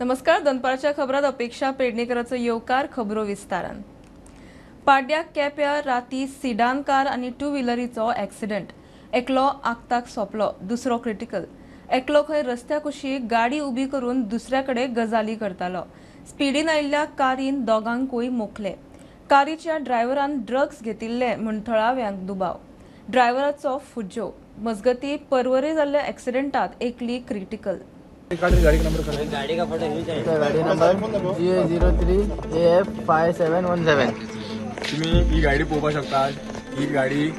नमस्कार. दनपारच्या खबरात अपेक्षा पेडणेकरांचो येवकार खबरो विस्तारान. पाड्याक केप्यां राती सिडान कार आनी टू व्हिलरीचो एक्सिडेंट. एकलो आगताक सोंपलो, दुसरो क्रिटिकल. एकलो खंय रस्त्या कुशीक गाडी उबी करून दुसऱ्या कडेन गजाली करतालो. स्पीडीन आयिल्ल्या कारीन दोगांकूय मोखले. कारीच्या ड्रायव्हरान ड्रग्स घेतिल्ले म्हूण थळाव्यांक दुबाव. ड्रायव्हराचो फुज्जो. मजगती परवरे जाल्ल्या एक्सिडेंटात एकली क्रिटिकल. गाड़ी का फोटो गाड़ी नंबर GA03AF5717 तुम्ही ही गाडी पळोवपाक शकता. ही गाडी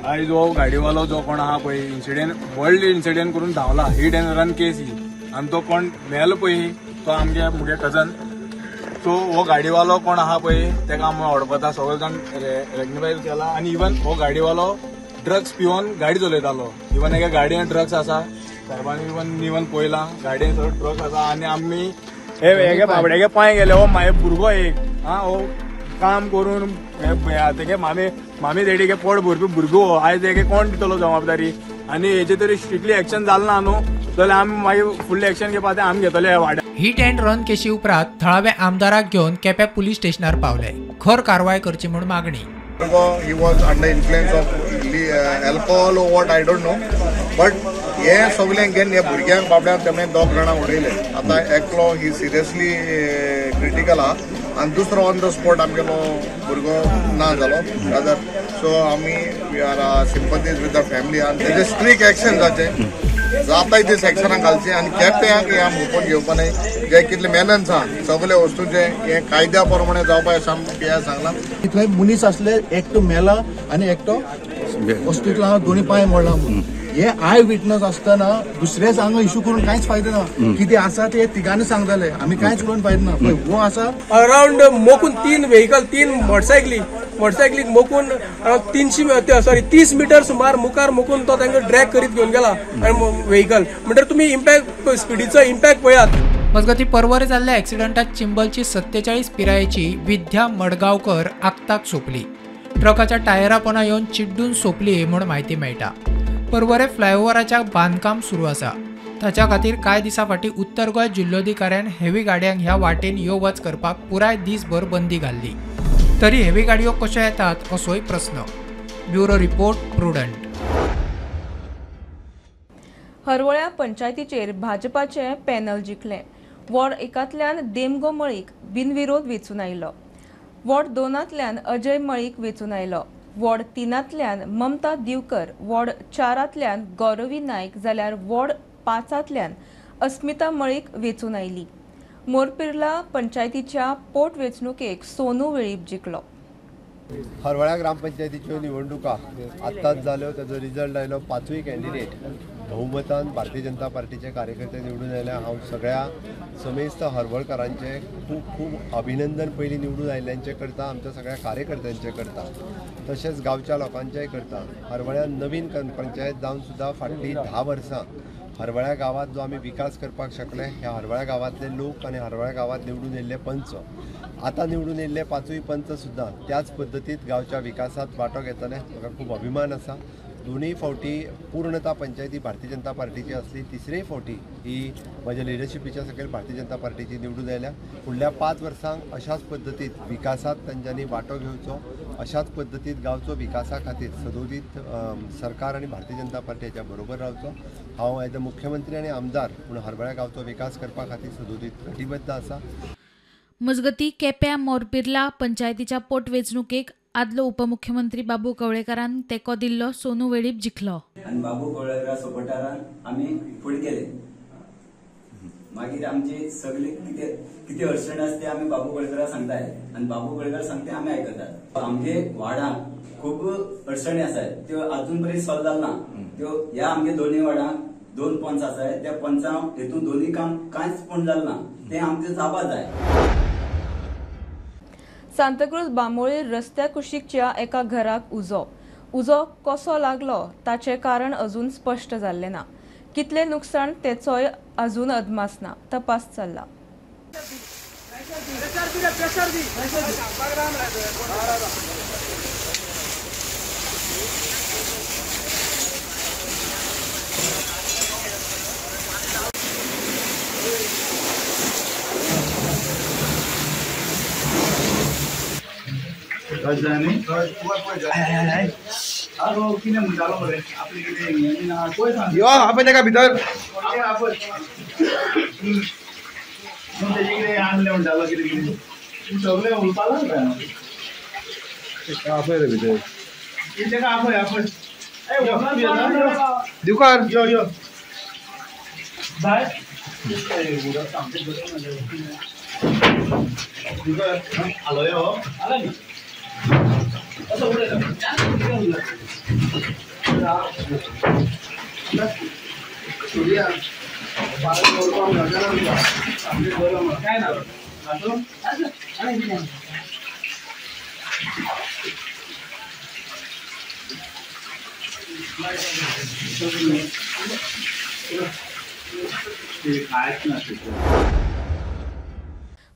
आयज हो गाडीवालो जो कोण आहा पळय इन्सिडेंट व्हडली इन्सिडेंट करून धांवला. हिट एंड रन केस ही आनी तो कोण मेलो पळय तो आमगे मुगे कजन. सो हो गाडीवालो कोण आहा पळय तेका आमी वडपता सगळे जाण रेग्निफाय केला. आनी इवन हो गाडीवालो ड्रग्स पिवन गाडी चलयतालो. इवन एका गाडयेन ड्रग्स आसा. साहेबांनी इवन पळयला गाडयेन सगळो ड्रग्स आसा. आनी आमी हे बाबड्यागे पांय गेले. हो म्हाजे भुरगो एक हो काम करून तेगे मामी देडीगे पोट भरपी भुरगो आयज हेगे कोण दितलो जबाबदारी. आनी हेचे तरी स्ट्रिक्टली एक्शन जालना न्हू जाल्यार आमी मागीर फुडलें एक्शन घेवपा तें आमी घेतले ह्या वाड्यार. हिट अँड रन केशी उपरांत थळावे आमदाराक घेवन केप्यां पुलीस स्टेशनार पावले. खर कारवाय करची म्हूण मागणी. He was under influence of alcohol or what I don't know, but हे सगळें घेवन हे भुरग्यांक बाबड्यांक तेणें दोग जाणां उडयले. आतां एकलो ही सिरियसली क्रिटिकल आहा आनी दुसरो ऑन द स्पॉट आमगेलो भुरगो ना जालो रादर. सो आमी we are sympathies with the family आनी तेजे स्ट्रिक्ट एक्शन जावचें. जाताय ते सेक्शनाक घालचे आनी केप्यांक हे मोपून घेवपा न्हय. जे कितले मेनन्स आहा सगळे वस्तूचे हे कायद्या प्रमाणे जावपा सांगला. थंय मनीस आसले एकटो मेला आनी एकटो हॉस्पिटलांत आहा दोनी पांय मोडला म्हणून. हे आय विटनस आसतना दुसरे सांग इश्यू करून कांयच फायदो ना. कितें आसा ते तिगांनी सांगताले आमी कांयच करून फायदो ना. पळय हो आसा अराउंड मोकून 3 व्हेकल 3 मोटरसायकलीक मोकून 30 मीटर सुमार मुखार मोकून तो तांकां ड्रॅग करीत घेवन गेला व्हेकल. म्हणजे तुम्ही इम्पॅक्ट स्पिडीचो इम्पॅक्ट पळयात. मजगती परवरे जाल्ल्या एक्सिडेंटात चिंबलची 47 पिरायेची विद्या मडगांवकर आगताक सोंपली. ट्रकाच्या टायरा पोंदा येवन चिड्डून सोंपली म्हूण म्हायती मेळटा. परवरे फ्लायओव्हराच्या बांदकाम सुरू आसा. ताच्या खातीर कांय दिसां फाटीं उत्तर गोंय जिल्लोधिकाऱ्यान हेवी गाडयांक ह्या वाटेन यो वच करपाक पुराय दीसभर बंदी घाल्ली. तरी हेवी गाडयो कशो येतात असोय प्रस्न. Bureau report Prudent. हरवळ्या पंचायतीचेर भाजपाचे पॅनल जिखले. वॉर्ड 1तल्यान देमगो मळीक बिनविरोध वेंचून आयलो. वॉर्ड 2तल्यान अजय मळीक वेंचून आयलो. वॉर्ड 3तल्यान ममता दिवकर, वॉर्ड 4तल्यान गौरवी नायक जाल्यार वॉर्ड 5तल्यान अस्मिता मळीक वेंचून आयली. मोरपिर्ला पंचायतीच्या पोटवेंचणुकेक सोनू वेळीप जिखलो. हरवळ्या ग्रामपंचायतीच्यो निवडणुका आत्ताच जाल्यो. ताजो रिजल्ट आयलो. 5य कॅन्डिडेट बहुमतान भारतीय जनता पार्टीचे कार्यकर्ते निवडून आयले. हांव सगळ्या समेस्त हरवळकरांचे खूब खूब अभिनंदन पयलीं निवडून आयल्यांचे करता. आमच्या सगळ्या कार्यकर्त्यांचे करता. तशेंच गांवच्या लोकांचेय करता. हरवळ्यान नवीन पंचायत जावन सुद्दां फाटलीं 10 वर्सां हरवळ्या गांवांत जो आमी विकास करपाक शकले ह्या हरवळ्या गांवांतले लोक आनी हरवळ्या गांवांत निवडून येयल्ले पंच आतां निवडून येयल्ले 5य पंच सुद्दां त्याच पद्दतीत गांवच्या विकासांत वांटो घेतले. म्हाका खूब अभिमान आसा. दोनूय फावटी पूर्णता पंचायती भारतीय जनता पार्टीची आसली. तिसरेय फावटी ही म्हज्या लिडरशिपीच्या सकयल भारतीय जनता पार्टीची निवडून आयल्या. फुडल्या 5 वर्सांक अशाच पद्दतीत विकासांत तांच्यांनी वांटो घेवचो. अशाच पद्दतीत गांवचो विकासा खातीर सदोदीत सरकार आनी भारतीय जनता पार्टी हेच्या बरोबर रावचो. हांव एज अ मुख्यमंत्री आनी आमदार पूण हरवळ्या गांवचो विकास करपा खातीर सदोदीत कटिबद्ध आसा. मजगती केप्यां मोरपिर्ला पंचायतीच्या पोटवेंचणुकेक आदलो उपमुख्यमंत्री बाबू कवळेकरान तेको दिल्लो सोनू वेळीप जिखलो. आनी बाबू कवळेकरा सपोर्टारान आमी फुडें गेले. मागीर आमची सगळी कितें अडचण आसा ते आमी बाबू कवळेकराक सांगताय आनी बाबू कवळेकर सांगता आमी आयकतात. आमगे वार्डांत खूब अडचणी आसात त्यो अजून पर्यंत सॉल्व जालना. त्यो ह्या आमगे दोनूय वार्डांक 2 पंच आसात. त्या पंचांक हेतून दोनूय काम कांयच पूर्ण जालना. ते आमचे जावपा जाय. सांताक्रूज बांबोळी रस्त्या कुशीकच्या एका घराक उजो कसो लागलो ताचे कारण अजून स्पष्ट जाल्ले ना. कितले नुकसाण तेचोय अजून अदमास ना. तपास चल्ला. यो आपण त्या भितर दुकान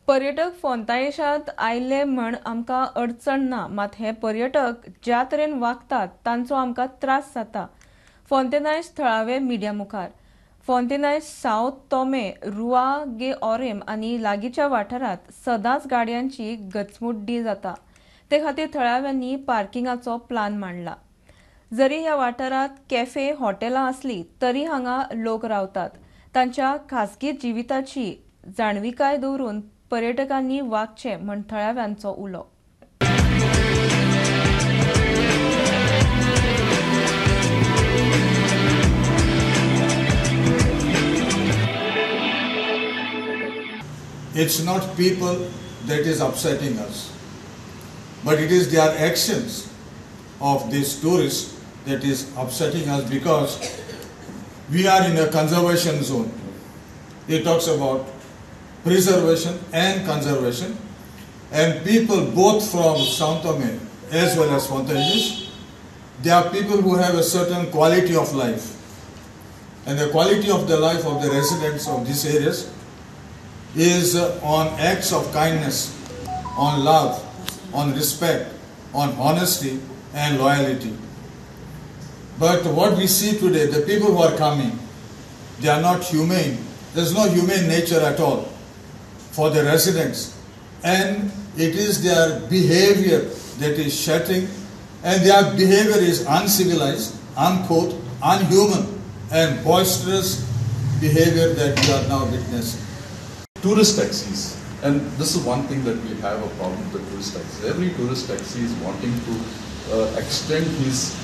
पर्यटक फोंतायेशांत आयले म्हण आमकां अडचण ना, मात हे पर्यटक ज्या तरेन वागतात तांचो आमकां त्रास जाता. फोंतेनायज थळावे मिडिया मुखार. फोंतेनायज साउथ तोमे, रुआ गे ओरेम आनी लागींच्या वाठारांत सदांच गाडयांची गचमुड्डी जाता. ते खातीर थळाव्यांनी पार्किंगाचो प्लान मांडला. जरी ह्या वाठारांत कॅफे, हॉटेलां आसली तरी हांगा लोक रावतात. तांच्या खासगी जिविताची जाणविकाय दवरून पर्यटकांनी वागचें म्हण थळाव्यांचो उलो. It's not people that is upsetting us, but it is their actions of these tourists that is upsetting us, because we are in a conservation zone. It talks about preservation and conservation, and people both from São Tomé as well as Fontainhas, they are people who have a certain quality of life, and the quality of the life of the residents of these areas is on acts of kindness, on love, on respect, on honesty and loyalty. But what we see today, the people who are coming, they are not humane. There is no humane nature at all for the residents, and it is their behavior that is shattering, and their behavior is uncivilized, uncouth, unhuman and boisterous behavior that we are now witnessing. Tourist taxis, and this is one thing that we have a problem with the tourist taxis. Every tourist taxi is wanting to extend his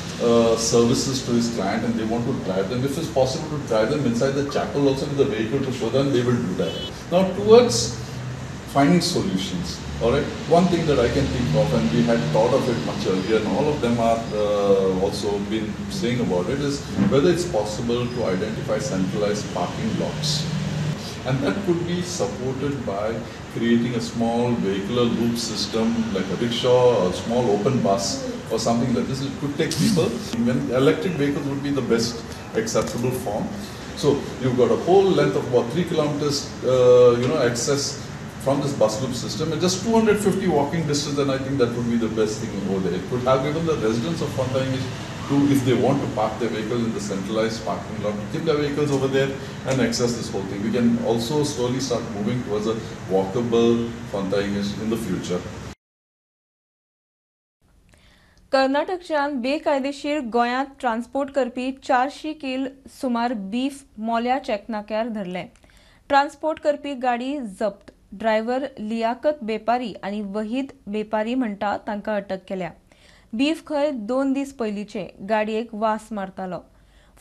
services to his client, and they want to drive them. If it's possible to drive them inside the chapel also with the vehicle to show them, they will do that. Now towards finding solutions, alright, one thing that I can think of, and we had thought of it much earlier, and all of them are also been saying about it, is whether it's possible to identify centralized parking lots. And that could be supported by creating a small vehicular loop system like a rickshaw or a small open bus or something like this. It could take people. Even electric vehicles would be the best acceptable form. So you've got a whole length of about 3 kilometers, access from this bus loop system, and just 250 walking distance, and I think that would be the best thing over there. It could have given the residents of Fontainhas to, if they want to park their vehicles in the centralized parking lot, keep their vehicles over there and access this whole thing. We can also slowly start moving towards a walkable Fontainhas in the future. कर्नाटकच्यान बेकायदेशीर गोंयांत transport करपी 400 किल सुमार beef मोल्या चेकनाक्यार धरले. Transport करपी गाडी जप्त. Driver Liaquat बेपारी आनी वहीद बेपारी म्हणटा तांकां अटक केल्या. बीफ खंय 2 दीस पयलींचे गाडयेक वास मारतालो.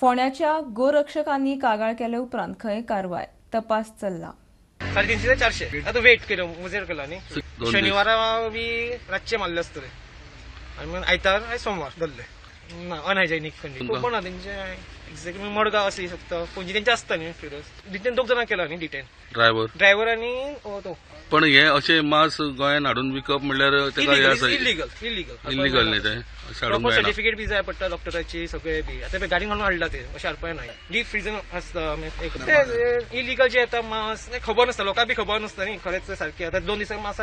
फोंड्याच्या गोरक्षकांनी कागाळ केले उपरांत खंय कारवाय. तपास चल्ला. 350 ते 400 आता वेट केलो मुजेर केला न्ही. शनिवारा बी रातचे मारले आसतले आनी मग आयतार सोमवार धरले. ना अनहायजेनिक कंडिशन कोण तेंचे एक्झॅक्टली मडगाव असली शकता पणजी तेंचे आसता न्ही फिरस. डिटेन 2 जाणां केला न्ही डिटेन. ड्रायव्हर आनी तो. पण हे अशे मास गोंयान हाडून विकप म्हणल्यार तेका इलिगल न्ही ते सर्टिफिकेट बी जाय पडटा डॉक्टराची सगळे बी. आता गाडी म्हणून हाडला ते अशें हाडपाक नाही. डीप फ्रीजन आसता इलिगल जे येता मास खबर नासता लोकांक बी खबर नासता न्ही खरेंच सारखे. आता 2 दिसांक मास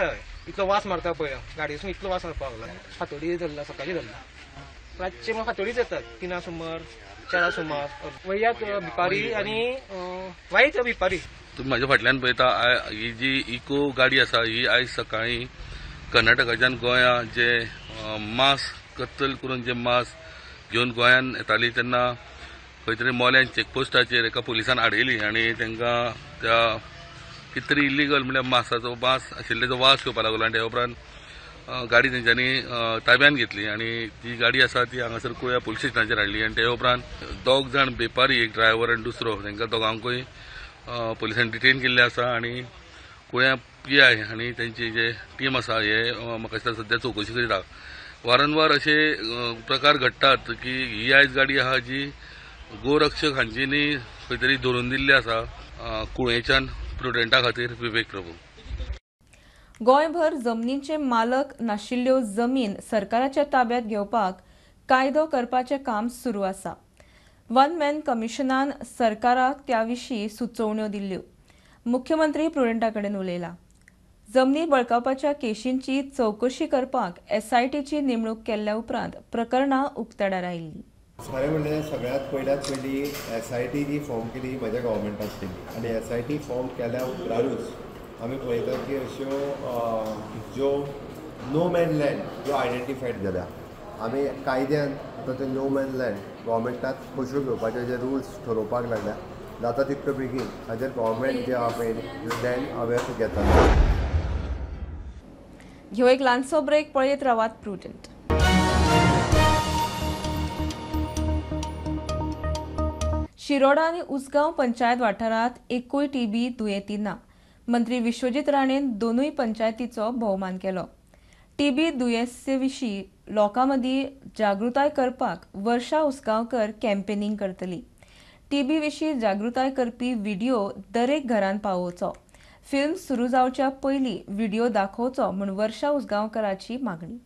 इतलो वास मारता पळय गाडयेसून इतलो वास मारपाक लागला. फातोडी धरला सकाळी धरला. रातचे मग फातोडीच येतात 3 सुमार 4 सुमार. वयात भिपारी आनी वायट भिपारी. तुम्ही माझ्या फाटल्यान पळयता ही जी इको गाडी आसा ही आयज सकाळी कर्नाटकाच्यान गोंया जे मांस कत्तल करून जे मांस घेवन गोंयान येताली तेन्ना खंय तरी मोल्यान चेकपोस्टाचेर एका पुलिसान आडयली आनी तांकां त्या कितें तरी इल्लीगल म्हणल्यार मांसाचो मांस आशिल्ल्याचो वास येवपाक लागलो आनी त्या उपरांत गाडी तेंच्यांनी ताब्यान घेतली आनी जी गाडी आसा ती हांगासर कुळ्या पुलीस स्टेशनाचेर हाडली आनी त्या उपरांत 2 जाण बेपारी, एक ड्रायव्हर आनी दुसरो, तांकां दोगांकूय पुलिसांनी डिटेन केल्ले आसा आनी कुळ्या PI आनी तेंची जे टीम आसा हे म्हाका दिसता सध्या चवकशी करीता. वारंवार अशे प्रकार घडटात की ही आयज गाडी आहा जी गोरक्षक हांच्यांनी खंय तरी धरून दिल्ली आसा कुळेच्यान प्रुडंटा खातीर. विवेक प्रभू. गोंयभर जमनींचे मालक नाशिल्ल्यो जमीन सरकाराच्या ताब्यात घेवपाक कायदो करपाचें काम सुरू आसा. वन मॅन कमिशनान सरकाराक त्या विशीं सुचोवण्यो दिल्ल्यो. मुख्यमंत्री प्रुडंटा कडेन उलयला. जमनी बळकावपाच्या केशींची चवकशी करपाक SITची नेमणूक केल्ल्या उपरांत प्रकरणां उक्ताडार आयिल्लीं. खरें म्हणल्यार सगळ्यांत पयलीं SIT जी फॉर्म केली म्हज्या गव्हर्मेंटान केली आनी SIT फॉर्म केल्या उपरांतूच आमी पळयतात की अश्यो ज्यो नो मॅन लँड ज्यो आयडेंटिफायड जाल्या आमी कायद्यान आतां ते नो मॅन लँड गव्हर्मेंटात कश्यो घेवपाचे जे रुल्स ठरोवपाक लागल्या जाता तितको बेगीन हाजेर गव्हर्मेंट जे आहा पळय लँड अवेर घेता. ह्यो एक ल्हानसो ब्रेक पळयत रावात प्रुडंट. शिरोडा आनी उसगांव पंचायत वाठारांत एकूय TB दुयेंती ना. मंत्री विश्वजीत राणेन दोनूय पंचायतीचो भोवमान केलो. TB दुयेंसे विशीं लोकां मदीं जागृताय करपाक वर्षा उसगांवकर कॅम्पेनिंग करतली. TB विशीं जागृताय करपी व्हिडिओ दरेक घरान पावोवचो. फिल्म सुरू जावच्या पयलीं व्हिडिओ दाखोवचो म्हूण वर्षा उसगांवकराची मागणी.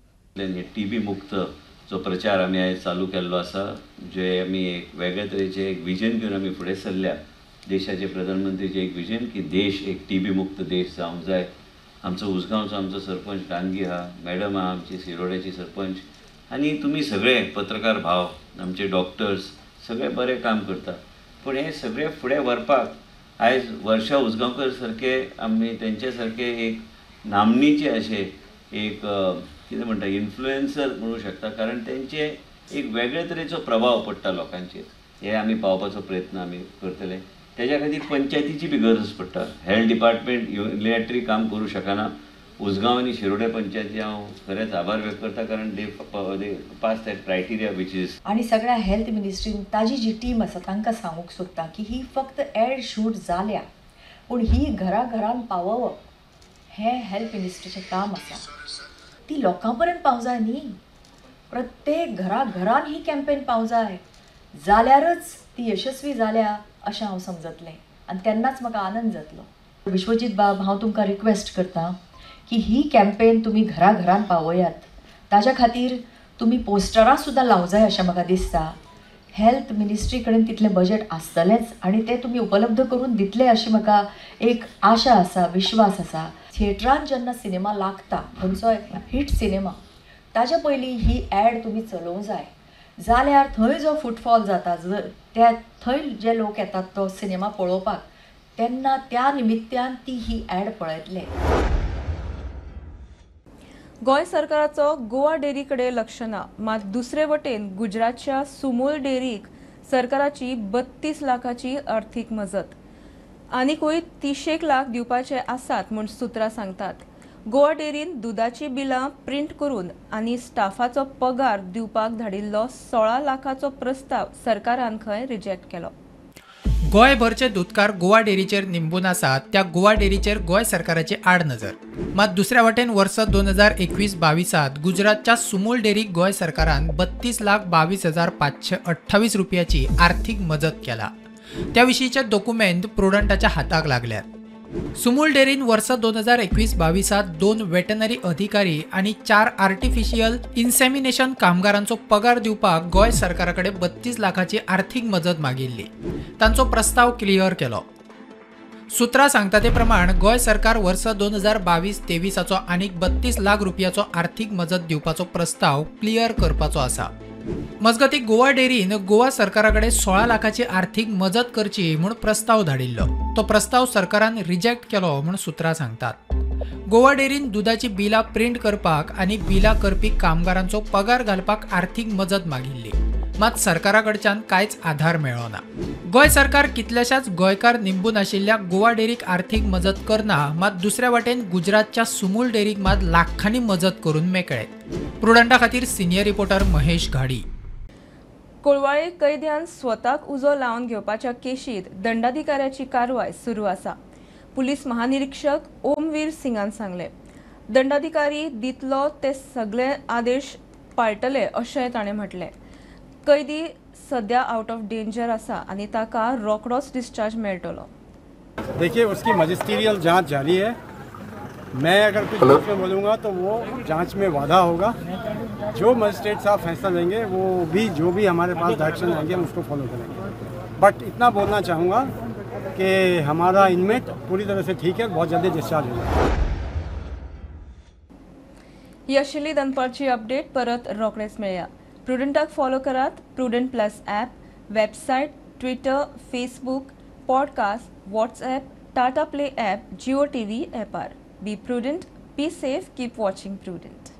TB मुक्त जो प्रचार आमी आयज चालू केल्लो आसा, जे आमी एक वेगळे तरेचे एक विजन घेवन आमी फुडें सरल्या. देशाचे प्रधानमंत्रीचे एक विजन की देश एक TB मुक्त देश जावंक जाय. आमचो उसगांवचो आमचो सरपंच गांधी आहा, मॅडम आहा आमची शिरोड्याची सरपंच, आनी तुमी सगळे पत्रकार भाव, आमचे डॉक्टर्स सगळे बरें काम करता. पूण हे सगळे फुडें व्हरपाक आयज वर्षा उसगांवकर सारके आमी तेंचे सारके एक नामनेचे अशे एक कितें म्हणटा इन्फ्लुएन्सर म्हणू शकता, कारण तेंचे एक वेगळे तरेचो प्रभाव पडटा लोकांचेर. हे आमी पावपाचो प्रयत्न आमी करतले. तेज्या खातीर पंचायतीची बी गरज पडटा. हेल्थ डिपार्टमेंट युनिलॅटरी काम करूं शकना. उसगांव आनी शिरोडे पंचायती हांव खरेंच आभार व्यक्त करता, कारण they pass that criteria which is. आनी सगळ्या हेल्थ मिनिस्ट्रीन ताजी जी टीम आसा तांकां सांगूंक सोदता की ही फक्त एड शूट जाल्या, पूण ही घरान पावोवप हें हेल्थ मिनिस्ट्रीचें काम आसा. ती लोकां पर्यंत पावूं जाय न्ही. प्रत्येक घरान ही कॅम्पेन पावूं जाय, जाल्यारच ती यशस्वी जाल्या अशें हांव समजतलें आनी तेन्नाच म्हाका आनंद जातलो. विश्वजीत बाब, हांव तुमकां रिक्वेस्ट करता की ही कॅम्पेन तुमी घरान पावयात. ताज्या खातीर तुमी पोस्टरां सुद्दां लावं जाय अशें म्हाका दिसता. हेल्थ मिनिस्ट्री कडेन तितलें बजेट आसतलेंच आनी तें तुमी उपलब्ध करून दितले अशी म्हाका एक आशा आसा, विश्वास आसा. थिएटरान जेन्ना सिनेमा लागता, खंयचो हिट सिनेमा, ताज्या पयलीं ही ॲड तुमी चलोवंक जाय. जाल्यार थंय जो फुटफॉल जाता, त्या थंय जे लोक येतात तो सिनेमा पळोवपाक, तेन्ना त्या निमित्यान ती ही ॲड पळयतले. गोंय सरकाराचो गोवा डेरी कडेन लक्ष ना. मात दुसरे वटेन गुजरातच्या सुमूल डेरीक सरकाराची 32 लाखाची अर्थीक मजत आनीकूय 30 लाख दिवपाचे आसात म्हूण सुत्रां सांगतात. गोवा डेरीन दुधाची बिलां प्रिंट करून आनी स्टाफाचो पगार दिवपाक धाडिल्लो 16 लाखाचो प्रस्ताव सरकारान खंय रिजेक्ट केलो. गोंयभरचे दूधकार गोवा डेरीचेर निंबून आसात, त्या गोवा डेरीचेर गोंय सरकाराची आड नजर. मात दुसऱ्या वटेन वर्स 2021-22 गुजरातच्या सुमूल डेरीक गोंय सरकारान 32,22,528 रुपयाची आर्थीक मजत केला. त्याविशींचे डॉक्युमेंट प्रुडंटाच्या हाताक लागल्यात. सुमूल डेरीन वर्स 2021-22 2 वेटनरी अधिकारी आणि 4 आर्टिफिशियल इन्सेमिनेशन कामगारांचो पगार दिवपाक गोंय सरकाराकडे 32 लाखाची आर्थीक मजत मागिल्ली. तांचो प्रस्ताव क्लियर केलो. सुत्रां सांगता ते प्रमाण गोंय सरकार वर्स 2022-23 आनीक 32 लाख रुपयाचो आर्थीक मजत दिवपाचो प्रस्ताव क्लियर करपाचो आसा. मजगती गोवा डेरीन गोवा सरकाराकडे 16 लाखाची आर्थीक मजत करची म्हूण प्रस्ताव धाडिल्लो. तो प्रस्ताव सरकारान रिजेक्ट केलो म्हूण सुत्रां सांगतात. गोवा डेरीन दुधाची बिलां प्रिंट करपाक आनी बिलां करपी कामगारांचो पगार घालपाक आर्थीक मजत मागिल्ली, मात सरकारा कडच्यान कांयच आधार मेळ्ळो ना. गोंय सरकार कितल्याशाच गोंयकार निंबून आशिल्ल्या गोवा डेरीक आर्थीक मजत करना, मात दुसऱ्या वाटेन गुजरातच्या सुमूल डेरीक मात लाखांनी मजत करून मेकळे. प्रुडंटा खातीर सिनियर रिपोर्टर महेश घाडी. कोळवाळे कैद्यान स्वताक उजो लावन घेवपाच्या केशीत दंडाधिकाऱ्याची कारवाय सुरू आसा. पुलीस महानिरीक्षक ओमवीर सिंगान सांगले. दंडाधिकारी दितलो ते सगळे आदेश पाळटले अशें ताणें म्हटलें. कैदी सध्या आउट ऑफ डेंजर आसा आनी ताका रोखडोच डिस्चार्ज मेळटलो. देखिए, उसकी मजिस्ट्रियल जांच जारी है. मैं अगर कुछ में बोलूँगा तो वो जांच में वादा होगा. जो मजिस्ट्रेट साहब फैसला लेंगे वो भी जो भी हमारे पास डायरेक्शन आएंगे हम उसको फॉलो करेंगे. बट इतना बोलना चाहूँगा कि हमारा इनमेट पूरी तरह से ठीक है, बहुत जल्दी डिस्चार्ज होगा. ही आशिल्ली दनपारची अपडेट. परत रोखडेच मेळया. प्रुडंटाक फॉलो करात. Prudent plus app, website, Twitter, Facebook, podcast, WhatsApp, Tata Play app, Jio TV ॲपार. Be prudent, be safe, keep watching Prudent.